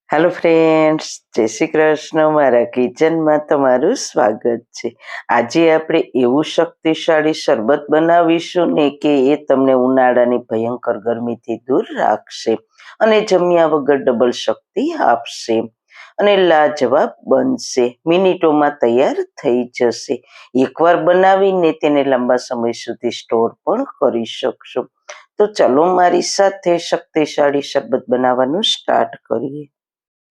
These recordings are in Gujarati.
હેલો ફ્રેન્ડ્સ, જય શ્રી કૃષ્ણ. મારા કિચનમાં તમારું સ્વાગત છે. આજે આપણે એવું શક્તિશાળી શરબત બનાવીશું ને કે એ તમને ઉનાળાની ભયંકર ગરમીથી દૂર રાખશે અને જમ્યા વગર ડબલ શક્તિ આપશે અને લાજવાબ બનશે. મિનિટોમાં તૈયાર થઈ જશે. એકવાર બનાવીને તેને લાંબા સમય સુધી સ્ટોર પણ કરી શકશો. તો ચલો મારી સાથે શક્તિશાળી શરબત બનાવવાનું સ્ટાર્ટ કરીએ.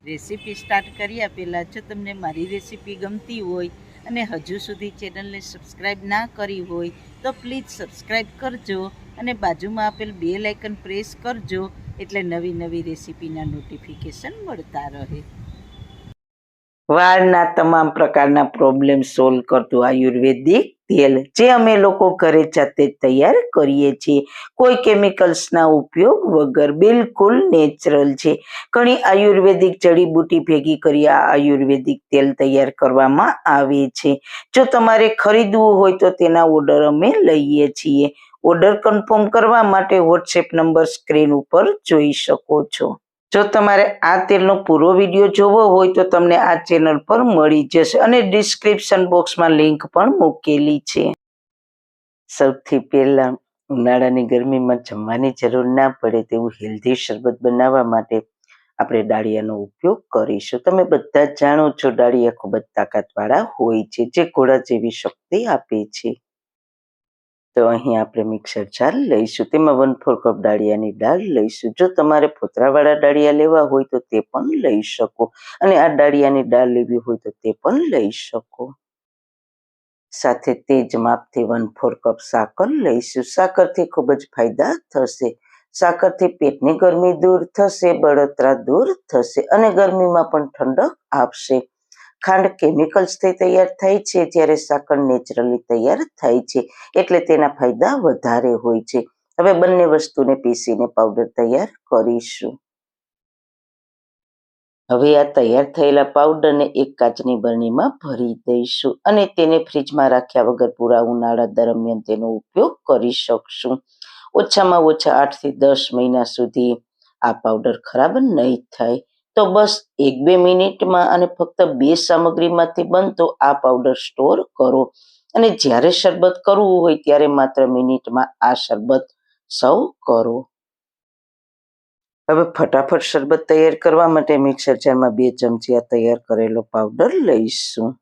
રેસીપી સ્ટાર્ટ કર્યા પહેલાં જો તમને મારી રેસીપી ગમતી હોય અને હજુ સુધી ચેનલને સબસ્ક્રાઈબ ના કરી હોય તો પ્લીઝ સબસ્ક્રાઈબ કરજો અને બાજુમાં આપેલ બેલ આઇકન પ્રેસ કરજો એટલે નવી નવી રેસીપીના નોટિફિકેશન મળતા રહે. વાળના તમામ પ્રકારના પ્રોબ્લેમ સોલ્વ કરતું આયુર્વેદિક તેલ જે અમે લોકો ઘરે જાતે તૈયાર કરીએ છીએ, કોઈ કેમિકલ્સના ઉપયોગ વગર, બિલકુલ નેચરલ છે. ઘણી આયુર્વેદિક જડીબુટી ભેગી કરી આ આયુર્વેદિક તેલ તૈયાર કરવામાં આવે છે. જો તમારે ખરીદવું હોય તો તેના ઓર્ડર અમે લઈએ છીએ. ઓર્ડર કન્ફર્મ કરવા માટે વોટ્સએપ નંબર સ્ક્રીન ઉપર જોઈ શકો છો. જો તમારે આ તેલનો પૂરો વિડીયો જોવો હોય તો તમને આ ચેનલ પર મળી જશે અને ડિસ્ક્રિપ્શન બોક્સમાં લિંક પણ મૂકેલી છે. સૌથી પહેલા ઉનાળાની ગરમીમાં જમવાની જરૂર ના પડે તેવું હેલ્ધી શરબત બનાવવા માટે આપણે ડાળિયાનો ઉપયોગ કરીશું. તમે બધા જ જાણો છો ડાળિયા ખૂબ જ તાકાતવાળા હોય છે, જે ઘોડા જેવી શક્તિ આપે છે. તો અહીં આપણે મિક્સર જાર લઈશું. તેમાં 1/4 કપ ડાળિયાની દાળ લઈશું. જો તમારે ફોતરાવાળા ડાળિયા લેવા હોય તો તે પણ લઈ શકો અને આ ડાળિયાની દાળ લેવી હોય તો તે પણ લઈ શકો. સાથે તે જ માપથી 1/4 કપ સાકર લઈશું. સાકરથી ખૂબ જ ફાયદા થશે. સાકરથી પેટની ગરમી દૂર થશે, બળતરા દૂર થશે અને ગરમીમાં પણ ઠંડક આપશે. ખાંડ કેમિકલ્સથી તૈયાર થાય છે જ્યારે સાકર નેચરલી તૈયાર થાય છે, એટલે તેના ફાયદા વધારે હોય છે. હવે બંને વસ્તુને પીસીને પાવડર તૈયાર કરીશું. હવે આ તૈયાર થયેલા પાવડરને એક કાચની બરણીમાં ભરી દઈશું અને તેને ફ્રીજમાં રાખ્યા વગર પૂરા ઉનાળા દરમિયાન તેનો ઉપયોગ કરી શકશું. ઓછામાં ઓછા 8 થી 10 મહિના સુધી આ પાવડર ખરાબ નહીં થાય. તો બસ 1-2 મિનિટમાં અને ફક્ત 2 સામગ્રીમાંથી બનતો આ પાવડર સ્ટોર કરો અને જ્યારે શરબત કરવું હોય ત્યારે માત્ર મિનિટમાં આ શરબત સર્વ કરો. હવે ફટાફટ શરબત તૈયાર કરવા માટે મિક્સર જારમાં 2 ચમચી આ તૈયાર કરેલો પાવડર લઈશું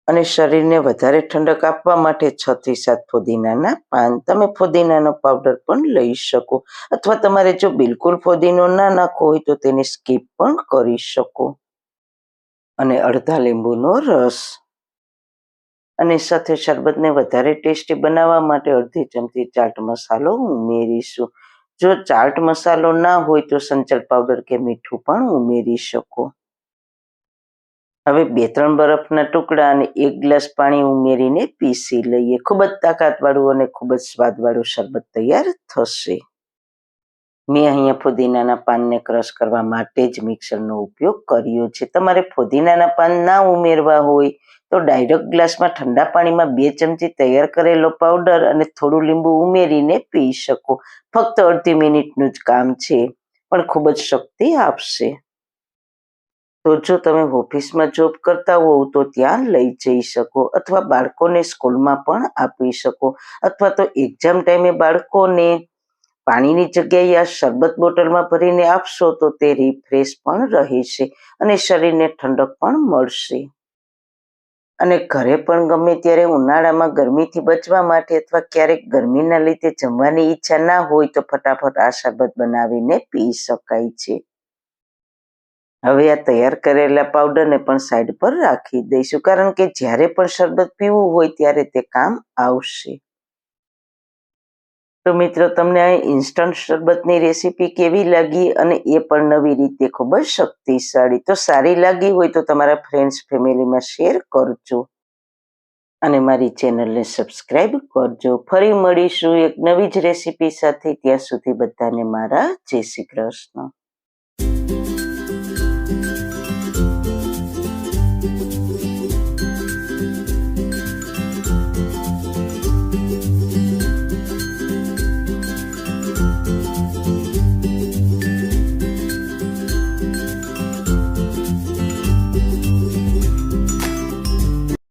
અને શરીરને વધારે ઠંડક આપવા માટે 6 થી 7 ફુદીનાના પાન. તમે ફુદીનાનો પાવડર પણ લઈ શકો અથવા તમારે જો બિલકુલ ફુદીનો ના નાખવો હોય તો તેને સ્કીપ પણ કરી શકો. અને અડધા લીંબુનો રસ અને સાથે શરબતને વધારે ટેસ્ટી બનાવવા માટે અડધી ચમચી ચાટ મસાલો ઉમેરીશું. જો ચાટ મસાલો ના હોય તો સંચળ પાવડર કે મીઠું પણ ઉમેરી શકો. હવે 2-3 બરફના ટુકડા અને 1 ગ્લાસ પાણી ઉમેરીને પીસી લઈએ. ખૂબ જ તાકાતવાળું અને ખૂબ જ સ્વાદવાળું શરબત તૈયાર થશે. મેં અહીંયા ફુદીનાના પાનને ક્રશ કરવા માટે જ મિક્સરનો ઉપયોગ કર્યો છે. તમારે ફુદીનાના પાન ના ઉમેરવા હોય તો ડાયરેક્ટ ગ્લાસમાં ઠંડા પાણીમાં 2 ચમચી તૈયાર કરેલો પાવડર અને થોડું લીંબુ ઉમેરીને પી શકો. ફક્ત અડધી મિનિટનું જ કામ છે, પણ ખૂબ જ શક્તિ આપશે. તો જો તમે ઓફિસમાં જોબ કરતા હોવ તો ત્યાં લઈ જઈ શકો અથવા બાળકોને સ્કૂલમાં પણ આપી શકો અથવા તો એક્ઝામ ટાઈમે બાળકોને પાણીની જગ્યાએ આ શરબત બોટલમાં ભરીને આપશો તો તે રિફ્રેશ પણ રહેશે અને શરીરને ઠંડક પણ મળશે. અને ઘરે પણ ગમે ત્યારે ઉનાળામાં ગરમીથી બચવા માટે અથવા ક્યારેક ગરમીના લીધે જમવાની ઈચ્છા ના હોય તો ફટાફટ આ શરબત બનાવીને પી શકાય છે. હવે આ તૈયાર કરેલા પાવડરને પણ સાઈડ પર રાખી દઈશું, કારણ કે જ્યારે પણ શરબત પીવું હોય ત્યારે તે કામ આવશે. તો મિત્રો, તમને આ ઇન્સ્ટન્ટ શરબતની રેસીપી કેવી લાગી અને એ પણ નવી રીતે ખૂબ જ શક્તિશાળી. તો સારી લાગી હોય તો તમારા ફ્રેન્ડ્સ ફેમિલીમાં શેર કરજો અને મારી ચેનલને સબસ્ક્રાઈબ કરજો. ફરી મળીશું એક નવી જ રેસીપી સાથે. ત્યાં સુધી બધાને મારા જય શ્રી કૃષ્ણ.